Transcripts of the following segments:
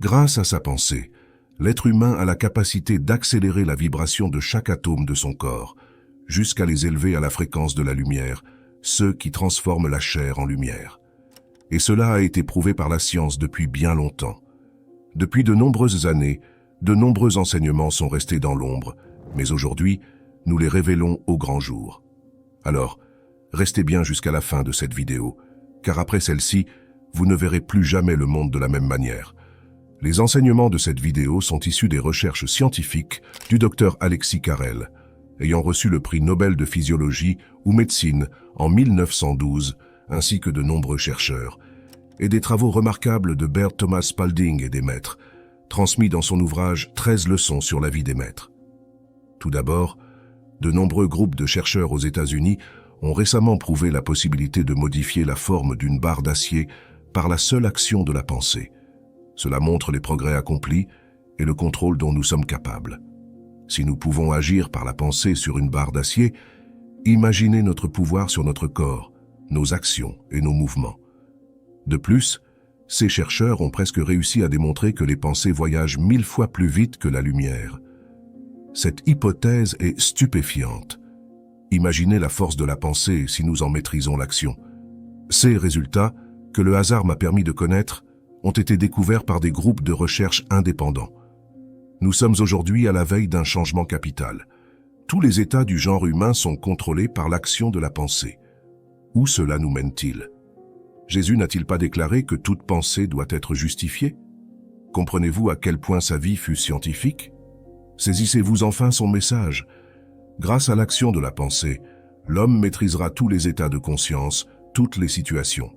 Grâce à sa pensée, l'être humain a la capacité d'accélérer la vibration de chaque atome de son corps, jusqu'à les élever à la fréquence de la lumière, ceux qui transforment la chair en lumière. Et cela a été prouvé par la science depuis bien longtemps. Depuis de nombreuses années, de nombreux enseignements sont restés dans l'ombre, mais aujourd'hui, nous les révélons au grand jour. Alors, restez bien jusqu'à la fin de cette vidéo, car après celle-ci, vous ne verrez plus jamais le monde de la même manière. Les enseignements de cette vidéo sont issus des recherches scientifiques du Dr Alexis Carrel, ayant reçu le prix Nobel de physiologie ou médecine en 1912, ainsi que de nombreux chercheurs, et des travaux remarquables de Baird Thomas Spalding et des maîtres, transmis dans son ouvrage 13 leçons sur la vie des maîtres. Tout d'abord, de nombreux groupes de chercheurs aux États-Unis ont récemment prouvé la possibilité de modifier la forme d'une barre d'acier par la seule action de la pensée. Cela montre les progrès accomplis et le contrôle dont nous sommes capables. Si nous pouvons agir par la pensée sur une barre d'acier, imaginez notre pouvoir sur notre corps, nos actions et nos mouvements. De plus, ces chercheurs ont presque réussi à démontrer que les pensées voyagent 1000 fois plus vite que la lumière. Cette hypothèse est stupéfiante. Imaginez la force de la pensée si nous en maîtrisons l'action. Ces résultats, que le hasard m'a permis de connaître, ont été découverts par des groupes de recherche indépendants. Nous sommes aujourd'hui à la veille d'un changement capital. Tous les états du genre humain sont contrôlés par l'action de la pensée. Où cela nous mène-t-il? Jésus n'a-t-il pas déclaré que toute pensée doit être justifiée? Comprenez-vous à quel point sa vie fut scientifique? Saisissez-vous enfin son message. Grâce à l'action de la pensée, l'homme maîtrisera tous les états de conscience, toutes les situations.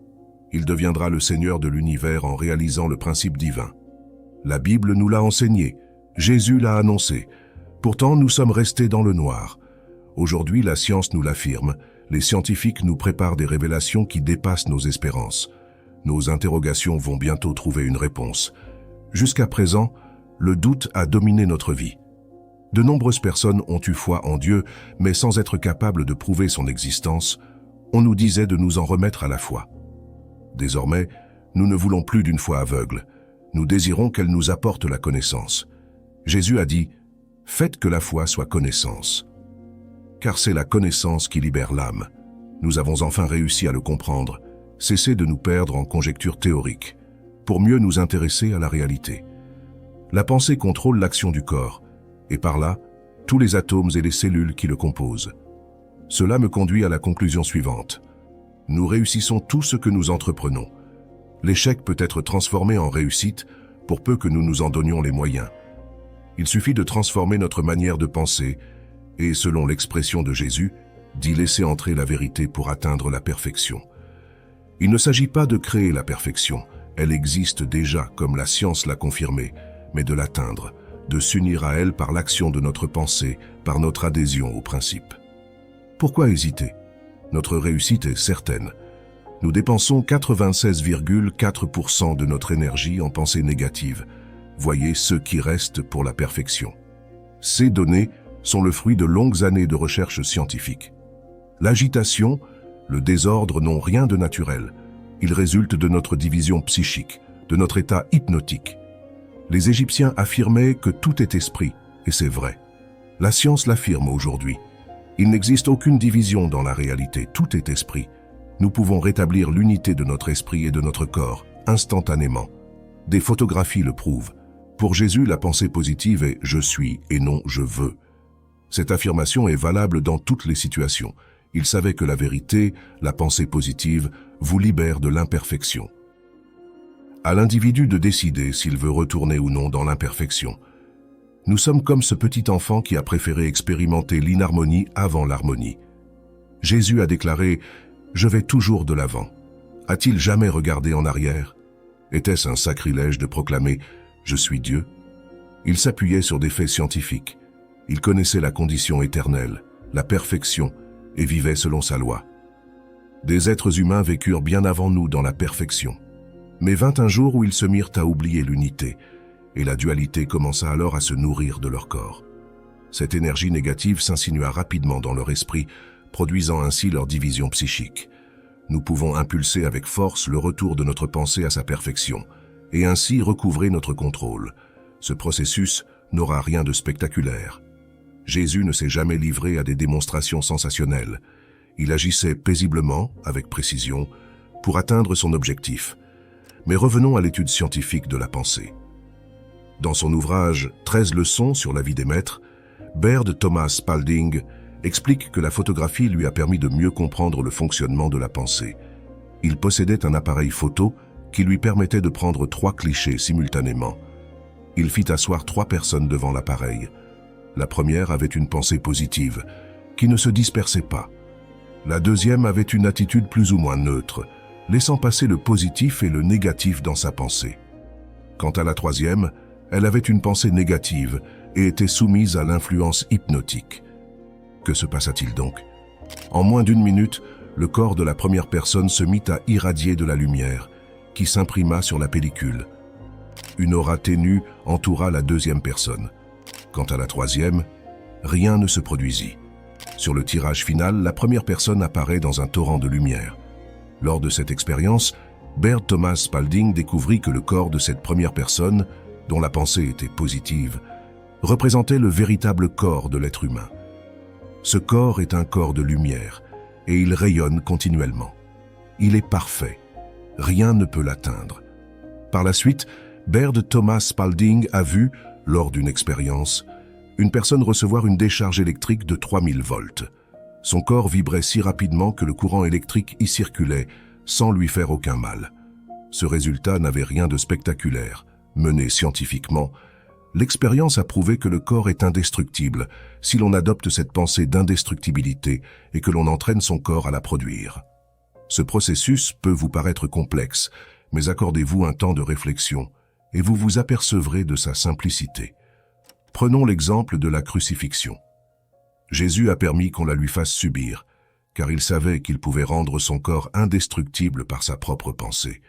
Il deviendra le Seigneur de l'univers en réalisant le principe divin. La Bible nous l'a enseigné, Jésus l'a annoncé. Pourtant, nous sommes restés dans le noir. Aujourd'hui, la science nous l'affirme. Les scientifiques nous préparent des révélations qui dépassent nos espérances. Nos interrogations vont bientôt trouver une réponse. Jusqu'à présent, le doute a dominé notre vie. De nombreuses personnes ont eu foi en Dieu, mais sans être capables de prouver son existence, on nous disait de nous en remettre à la foi. Désormais, nous ne voulons plus d'une foi aveugle. Nous désirons qu'elle nous apporte la connaissance. Jésus a dit « Faites que la foi soit connaissance ». Car c'est la connaissance qui libère l'âme. Nous avons enfin réussi à le comprendre. Cessez de nous perdre en conjectures théoriques, pour mieux nous intéresser à la réalité. La pensée contrôle l'action du corps, et par là, tous les atomes et les cellules qui le composent. Cela me conduit à la conclusion suivante. Nous réussissons tout ce que nous entreprenons. L'échec peut être transformé en réussite pour peu que nous nous en donnions les moyens. Il suffit de transformer notre manière de penser et, selon l'expression de Jésus, d'y laisser entrer la vérité pour atteindre la perfection. Il ne s'agit pas de créer la perfection, elle existe déjà comme la science l'a confirmé, mais de l'atteindre, de s'unir à elle par l'action de notre pensée, par notre adhésion au principe. Pourquoi hésiter? Notre réussite est certaine. Nous dépensons 96,4% de notre énergie en pensée négative. Voyez ce qui reste pour la perfection. Ces données sont le fruit de longues années de recherche scientifique. L'agitation, le désordre n'ont rien de naturel. Ils résultent de notre division psychique, de notre état hypnotique. Les Égyptiens affirmaient que tout est esprit, et c'est vrai. La science l'affirme aujourd'hui. Il n'existe aucune division dans la réalité, tout est esprit. Nous pouvons rétablir l'unité de notre esprit et de notre corps, instantanément. Des photographies le prouvent. Pour Jésus, la pensée positive est « je suis » et non « je veux ». Cette affirmation est valable dans toutes les situations. Il savait que la vérité, la pensée positive, vous libère de l'imperfection. À l'individu de décider s'il veut retourner ou non dans l'imperfection. Nous sommes comme ce petit enfant qui a préféré expérimenter l'inharmonie avant l'harmonie. Jésus a déclaré « Je vais toujours de l'avant ». A-t-il jamais regardé en arrière? Était-ce un sacrilège de proclamer « Je suis Dieu » ? Il s'appuyait sur des faits scientifiques. Il connaissait la condition éternelle, la perfection, et vivait selon sa loi. Des êtres humains vécurent bien avant nous dans la perfection. Mais vint un jour où ils se mirent à oublier l'unité, et la dualité commença alors à se nourrir de leur corps. Cette énergie négative s'insinua rapidement dans leur esprit, produisant ainsi leur division psychique. Nous pouvons impulser avec force le retour de notre pensée à sa perfection, et ainsi recouvrer notre contrôle. Ce processus n'aura rien de spectaculaire. Jésus ne s'est jamais livré à des démonstrations sensationnelles. Il agissait paisiblement, avec précision, pour atteindre son objectif. Mais revenons à l'étude scientifique de la pensée. Dans son ouvrage « 13 leçons sur la vie des maîtres », Baird Thomas Spalding explique que la photographie lui a permis de mieux comprendre le fonctionnement de la pensée. Il possédait un appareil photo qui lui permettait de prendre 3 clichés simultanément. Il fit asseoir 3 personnes devant l'appareil. La première avait une pensée positive, qui ne se dispersait pas. La deuxième avait une attitude plus ou moins neutre, laissant passer le positif et le négatif dans sa pensée. Quant à la troisième, elle avait une pensée négative et était soumise à l'influence hypnotique. Que se passa-t-il donc? En moins d'1 minute, le corps de la première personne se mit à irradier de la lumière, qui s'imprima sur la pellicule. Une aura ténue entoura la deuxième personne. Quant à la troisième, rien ne se produisit. Sur le tirage final, la première personne apparaît dans un torrent de lumière. Lors de cette expérience, Baird Thomas Spalding découvrit que le corps de cette première personne, dont la pensée était positive, représentait le véritable corps de l'être humain. Ce corps est un corps de lumière, et il rayonne continuellement. Il est parfait. Rien ne peut l'atteindre. Par la suite, Baird Thomas Spalding a vu, lors d'une expérience, une personne recevoir une décharge électrique de 3000 volts. Son corps vibrait si rapidement que le courant électrique y circulait, sans lui faire aucun mal. Ce résultat n'avait rien de spectaculaire. Mené scientifiquement, l'expérience a prouvé que le corps est indestructible si l'on adopte cette pensée d'indestructibilité et que l'on entraîne son corps à la produire. Ce processus peut vous paraître complexe, mais accordez-vous un temps de réflexion et vous vous apercevrez de sa simplicité. Prenons l'exemple de la crucifixion. Jésus a permis qu'on la lui fasse subir, car il savait qu'il pouvait rendre son corps indestructible par sa propre pensée.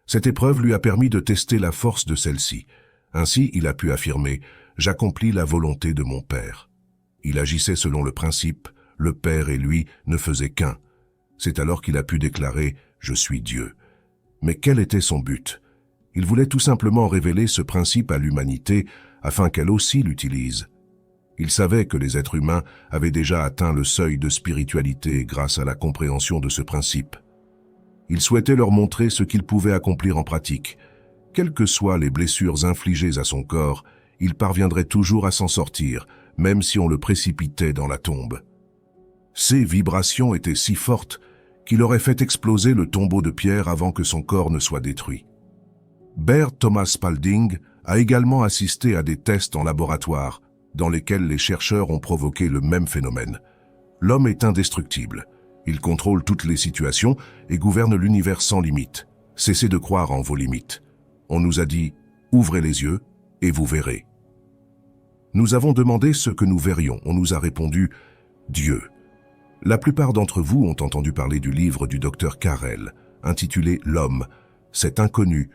Cette épreuve lui a permis de tester la force de celle-ci. Ainsi, il a pu affirmer « J'accomplis la volonté de mon Père ». Il agissait selon le principe « Le Père et lui ne faisaient qu'un ». C'est alors qu'il a pu déclarer « Je suis Dieu ». Mais quel était son but? Il voulait tout simplement révéler ce principe à l'humanité afin qu'elle aussi l'utilise. Il savait que les êtres humains avaient déjà atteint le seuil de spiritualité grâce à la compréhension de ce principe. Il souhaitait leur montrer ce qu'il pouvait accomplir en pratique. Quelles que soient les blessures infligées à son corps, il parviendrait toujours à s'en sortir, même si on le précipitait dans la tombe. Ces vibrations étaient si fortes qu'il aurait fait exploser le tombeau de pierre avant que son corps ne soit détruit. Baird Thomas Spalding a également assisté à des tests en laboratoire, dans lesquels les chercheurs ont provoqué le même phénomène. L'homme est indestructible. Il contrôle toutes les situations et gouverne l'univers sans limite. Cessez de croire en vos limites. On nous a dit « Ouvrez les yeux et vous verrez ». Nous avons demandé ce que nous verrions. On nous a répondu « Dieu ». La plupart d'entre vous ont entendu parler du livre du docteur Carrel, intitulé « L'homme », cet inconnu,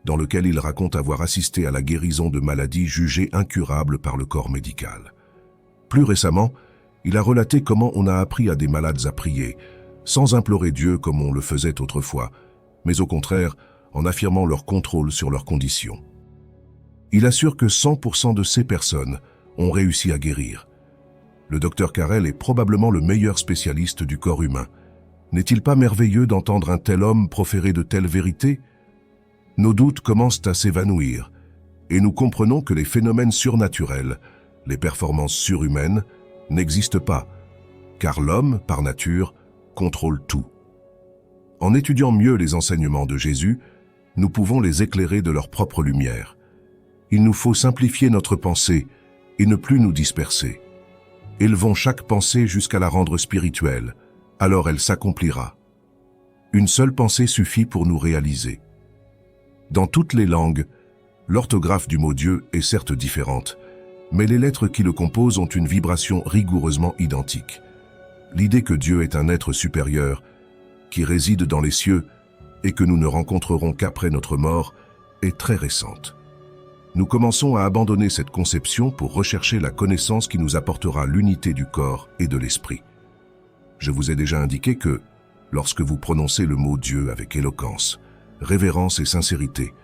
dans lequel il raconte avoir assisté à la guérison de maladies jugées incurables par le corps médical. Plus récemment, il a relaté comment on a appris à des malades à prier, sans implorer Dieu comme on le faisait autrefois, mais au contraire, en affirmant leur contrôle sur leurs conditions. Il assure que 100% de ces personnes ont réussi à guérir. Le docteur Carrel est probablement le meilleur spécialiste du corps humain. N'est-il pas merveilleux d'entendre un tel homme proférer de telles vérités? Nos doutes commencent à s'évanouir, et nous comprenons que les phénomènes surnaturels, les performances surhumaines, n'existent pas, car l'homme, par nature, contrôle tout. En étudiant mieux les enseignements de Jésus, nous pouvons les éclairer de leur propre lumière. Il nous faut simplifier notre pensée et ne plus nous disperser. Élevons chaque pensée jusqu'à la rendre spirituelle, alors elle s'accomplira. Une seule pensée suffit pour nous réaliser. Dans toutes les langues, l'orthographe du mot Dieu est certes différente, mais les lettres qui le composent ont une vibration rigoureusement identique. L'idée que Dieu est un être supérieur, qui réside dans les cieux et que nous ne rencontrerons qu'après notre mort, est très récente. Nous commençons à abandonner cette conception pour rechercher la connaissance qui nous apportera l'unité du corps et de l'esprit. Je vous ai déjà indiqué que, lorsque vous prononcez le mot Dieu avec éloquence, révérence et sincérité,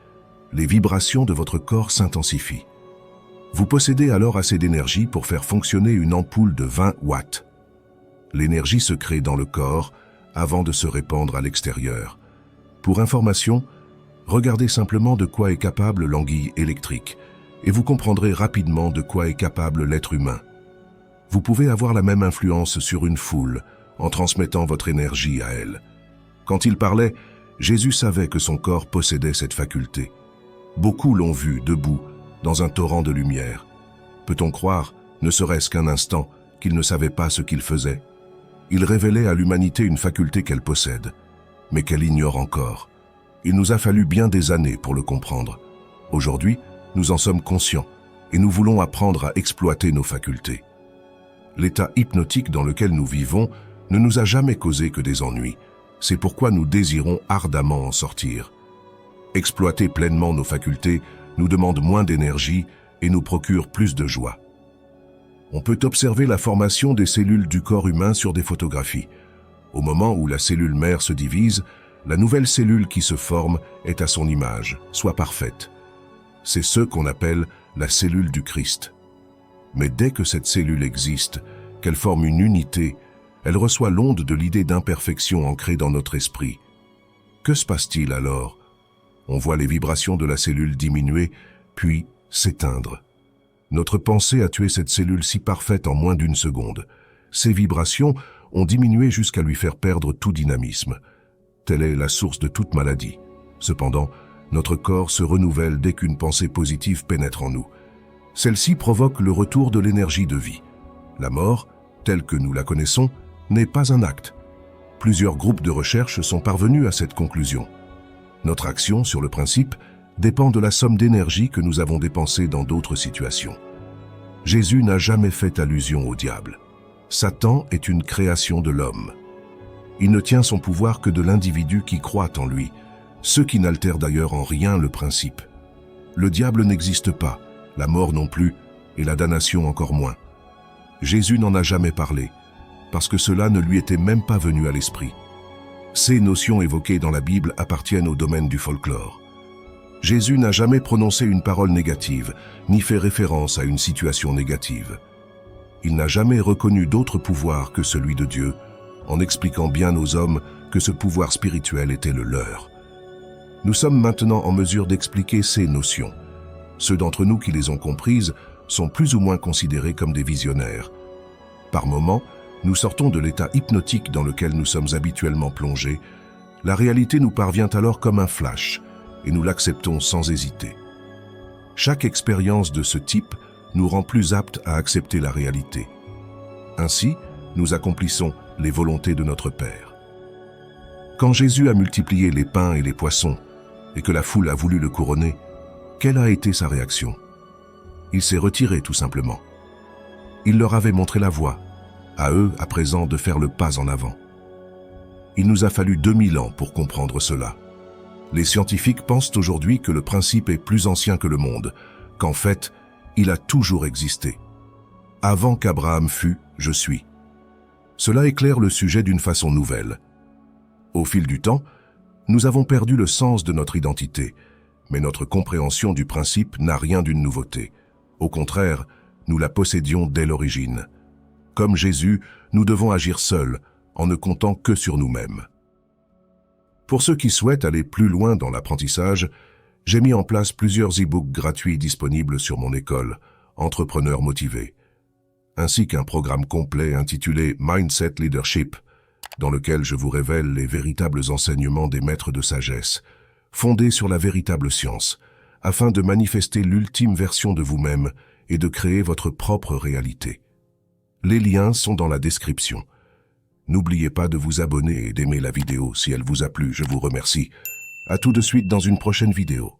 les vibrations de votre corps s'intensifient. Vous possédez alors assez d'énergie pour faire fonctionner une ampoule de 20 watts. L'énergie se crée dans le corps avant de se répandre à l'extérieur. Pour information, regardez simplement de quoi est capable l'anguille électrique et vous comprendrez rapidement de quoi est capable l'être humain. Vous pouvez avoir la même influence sur une foule en transmettant votre énergie à elle. Quand il parlait, Jésus savait que son corps possédait cette faculté. Beaucoup l'ont vu debout dans un torrent de lumière. Peut-on croire, ne serait-ce qu'un instant, qu'il ne savait pas ce qu'il faisait? Il révélait à l'humanité une faculté qu'elle possède, mais qu'elle ignore encore. Il nous a fallu bien des années pour le comprendre. Aujourd'hui, nous en sommes conscients et nous voulons apprendre à exploiter nos facultés. L'état hypnotique dans lequel nous vivons ne nous a jamais causé que des ennuis. C'est pourquoi nous désirons ardemment en sortir. Exploiter pleinement nos facultés nous demande moins d'énergie et nous procure plus de joie. On peut observer la formation des cellules du corps humain sur des photographies. Au moment où la cellule mère se divise, la nouvelle cellule qui se forme est à son image, soit parfaite. C'est ce qu'on appelle la cellule du Christ. Mais dès que cette cellule existe, qu'elle forme une unité, elle reçoit l'onde de l'idée d'imperfection ancrée dans notre esprit. Que se passe-t-il alors? On voit les vibrations de la cellule diminuer, puis s'éteindre. Notre pensée a tué cette cellule si parfaite en moins d'une seconde. Ces vibrations ont diminué jusqu'à lui faire perdre tout dynamisme. Telle est la source de toute maladie. Cependant, notre corps se renouvelle dès qu'une pensée positive pénètre en nous. Celle-ci provoque le retour de l'énergie de vie. La mort, telle que nous la connaissons, n'est pas un acte. Plusieurs groupes de recherche sont parvenus à cette conclusion. Notre action, sur le principe, dépend de la somme d'énergie que nous avons dépensée dans d'autres situations. Jésus n'a jamais fait allusion au diable. Satan est une création de l'homme. Il ne tient son pouvoir que de l'individu qui croit en lui, ce qui n'altère d'ailleurs en rien le principe. Le diable n'existe pas, la mort non plus, et la damnation encore moins. Jésus n'en a jamais parlé, parce que cela ne lui était même pas venu à l'esprit. Ces notions évoquées dans la Bible appartiennent au domaine du folklore. Jésus n'a jamais prononcé une parole négative, ni fait référence à une situation négative. Il n'a jamais reconnu d'autre pouvoir que celui de Dieu, en expliquant bien aux hommes que ce pouvoir spirituel était le leur. Nous sommes maintenant en mesure d'expliquer ces notions. Ceux d'entre nous qui les ont comprises sont plus ou moins considérés comme des visionnaires. Par moments, nous sortons de l'état hypnotique dans lequel nous sommes habituellement plongés. La réalité nous parvient alors comme un flash, et nous l'acceptons sans hésiter. Chaque expérience de ce type nous rend plus aptes à accepter la réalité. Ainsi, nous accomplissons les volontés de notre Père. Quand Jésus a multiplié les pains et les poissons, et que la foule a voulu le couronner, quelle a été sa réaction? Il s'est retiré tout simplement. Il leur avait montré la voie, à eux à présent de faire le pas en avant. Il nous a fallu 2000 ans pour comprendre cela. Les scientifiques pensent aujourd'hui que le principe est plus ancien que le monde, qu'en fait, il a toujours existé. Avant qu'Abraham fût, je suis. Cela éclaire le sujet d'une façon nouvelle. Au fil du temps, nous avons perdu le sens de notre identité, mais notre compréhension du principe n'a rien d'une nouveauté. Au contraire, nous la possédions dès l'origine. Comme Jésus, nous devons agir seuls, en ne comptant que sur nous-mêmes. Pour ceux qui souhaitent aller plus loin dans l'apprentissage, j'ai mis en place plusieurs e-books gratuits disponibles sur mon école, Entrepreneurs motivés, ainsi qu'un programme complet intitulé Mindset Leadership, dans lequel je vous révèle les véritables enseignements des maîtres de sagesse, fondés sur la véritable science, afin de manifester l'ultime version de vous-même et de créer votre propre réalité. Les liens sont dans la description. N'oubliez pas de vous abonner et d'aimer la vidéo si elle vous a plu, je vous remercie. À tout de suite dans une prochaine vidéo.